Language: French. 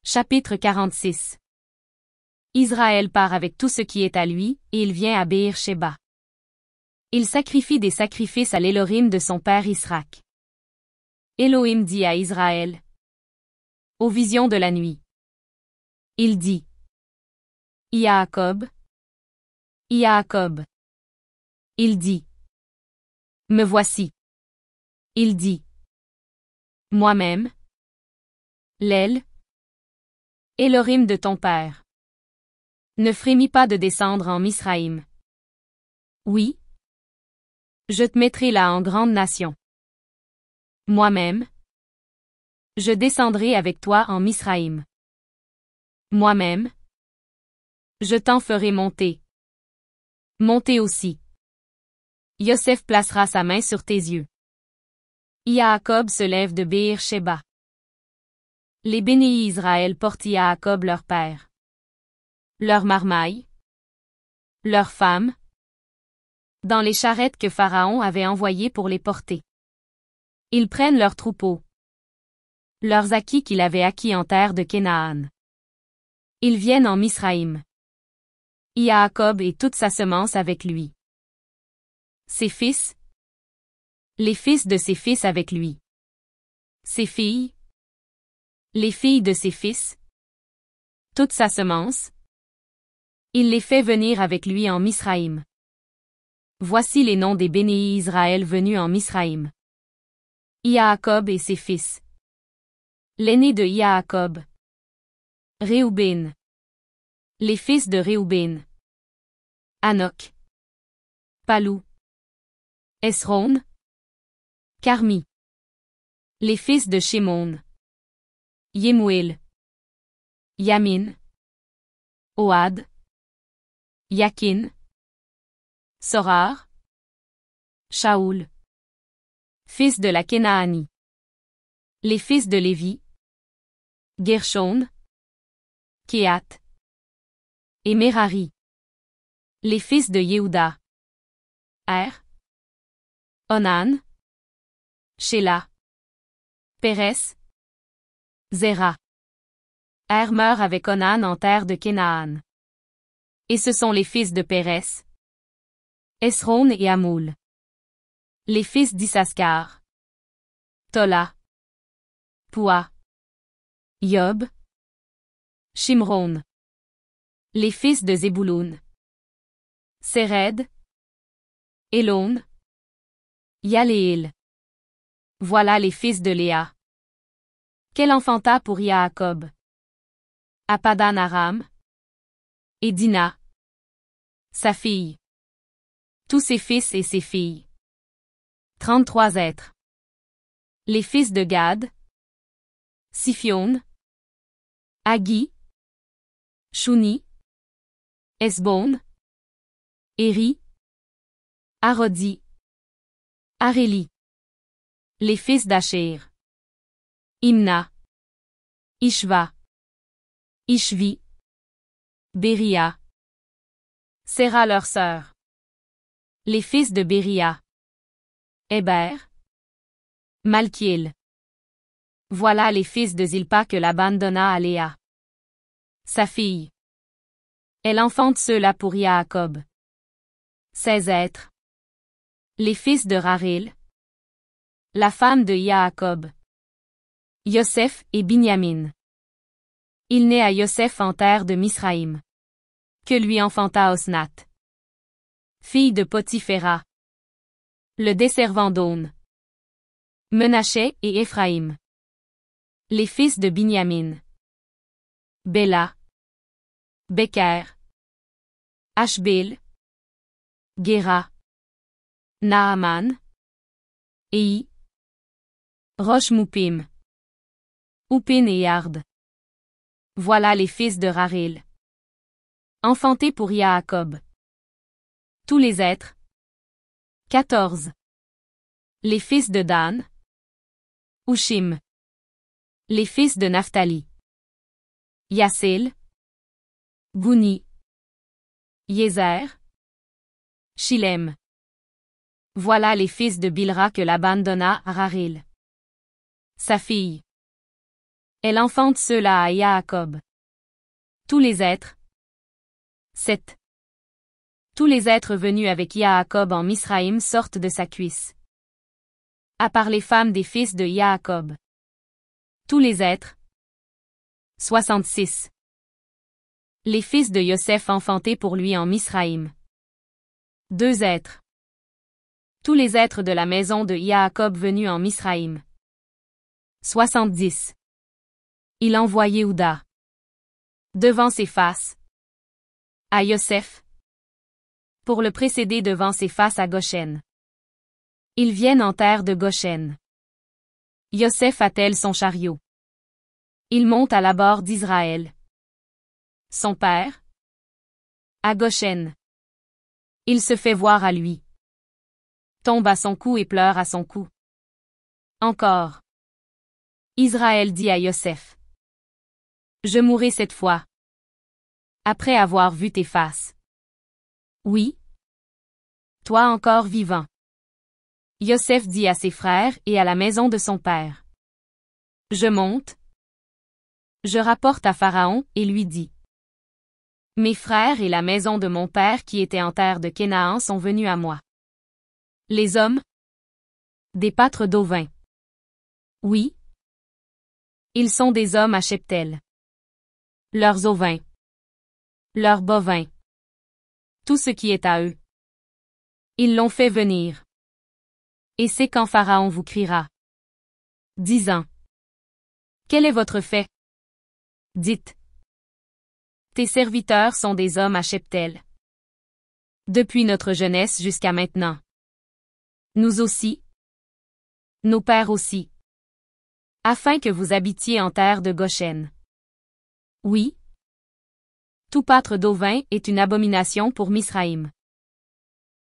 Chapitre 46. Israël part avec tout ce qui est à lui, et il vient à Béer-Shéba. Il sacrifie des sacrifices à l'Élohim de son père Israc. Elohim dit à Israël. Aux visions de la nuit. Il dit. Yaakov. Yaakov. Il dit. Me voici. Il dit. Moi-même. L'El. Elohim de ton père. Ne frémis pas de descendre en Misraïm. Oui. Je te mettrai là en grande nation. Moi-même. Je descendrai avec toi en Misraïm. Moi-même. Je t'en ferai monter. Monter aussi. Yosef placera sa main sur tes yeux. Yaakov se lève de Béer-Shéba. Les bénis Israël portent Yaakov leur père. Leurs marmailles. Leurs femmes. Dans les charrettes que Pharaon avait envoyées pour les porter. Ils prennent leurs troupeaux. Leurs acquis qu'il avait acquis en terre de Canaan. Ils viennent en Misraïm. Yaakov et toute sa semence avec lui. Ses fils. Les fils de ses fils avec lui. Ses filles. Les filles de ses fils. Toute sa semence. Il les fait venir avec lui en Misraïm. Voici les noms des bénis Israël venus en Misraïm. Yaakov et ses fils. L'aîné de Yaakov. Réhouben. Les fils de Réhouben. Hanok. Palou. Esron. Carmi. Les fils de Shimon. Yemuel. Yamin. Ohad. Yakin. Sorar. Shaoul. Fils de la Kénaani. Les fils de Lévi. Gershon. Kehat. Et Merari. Les fils de Yehuda. Onan. Shelah. Pérès. Zéra. Meurt avec Onan en terre de Canaan. Et ce sont les fils de Pérès. Esron et Hamoul. Les fils d'Issaskar. Tola. Poua. Yob. Shimron. Les fils de Zébouloun. Séred. Élon. Yaléel. Voilà les fils de Léa. Qu'elle enfanta pour Yaakov. À Padan Aram. Et Dina. Sa fille. Tous ses fils et ses filles. 33 êtres. Les fils de Gad. Siphion. Agi. Shuni. Esbon. Éri. Arodi. Aréli. Les fils d'Asher. Imna. Ishva. Ishvi. Béria. Séra leur sœur. Les fils de Béria. Héber. Malkiel. Voilà les fils de Zilpa que Laban donna à Léa. Sa fille. Elle enfante ceux-là pour Yaakov. 16 êtres. Les fils de Raril. La femme de Yaakov. Yosef et Binyamin. Il naît à Yosef en terre de Misraïm. Que lui enfanta Osnat. Fille de Potiphéra. Le desservant d'On. Menaché et Éphraïm. Les fils de Binyamin. Béla. Beker. Ashbel. Géra. Naaman. Ei. Rosh-Moupim. Oupin et Yard. Voilà les fils de Raril. Enfantés pour Yaakov. Tous les êtres. 14. Les fils de Dan. Ushim. Les fils de Naphtali. Yassel. Gouni. Yézer. Shilem. Voilà les fils de Bilra que Laban donna à Raril. Sa fille. Elle enfante ceux-là à Yaakov. Tous les êtres. 7. Tous les êtres venus avec Yaakov en Misraïm sortent de sa cuisse. À part les femmes des fils de Yaakov. Tous les êtres. 66. Les fils de Yosef enfantés pour lui en Misraïm. 2 êtres. Tous les êtres de la maison de Yaakov venus en Misraïm. 70. Il envoie Yehuda. Devant ses faces. À Yosef. Pour le précéder devant ses faces à Goshen. Ils viennent en terre de Goshen. Yosef attelle son chariot. Il monte à l'abord d'Israël. Son père. À Goshen. Il se fait voir à lui. Tombe à son cou et pleure à son cou. Encore. Israël dit à Yosef. Je mourrai cette fois. Après avoir vu tes faces. Oui. Toi encore vivant. Yosef dit à ses frères et à la maison de son père. Je monte. Je rapporte à Pharaon et lui dis. Mes frères et la maison de mon père qui était en terre de Canaan sont venus à moi. Les hommes. Des pâtres d'ovins. Oui. Ils sont des hommes à cheptel. Leurs ovins. Leurs bovins. Tout ce qui est à eux. Ils l'ont fait venir. Et c'est quand Pharaon vous criera. Disant. Quel est votre fait? Dites. Tes serviteurs sont des hommes à cheptel. Depuis notre jeunesse jusqu'à maintenant. Nous aussi. Nos pères aussi. Afin que vous habitiez en terre de Goshen. Oui. Tout pâtre d'ovin est une abomination pour Misraïm.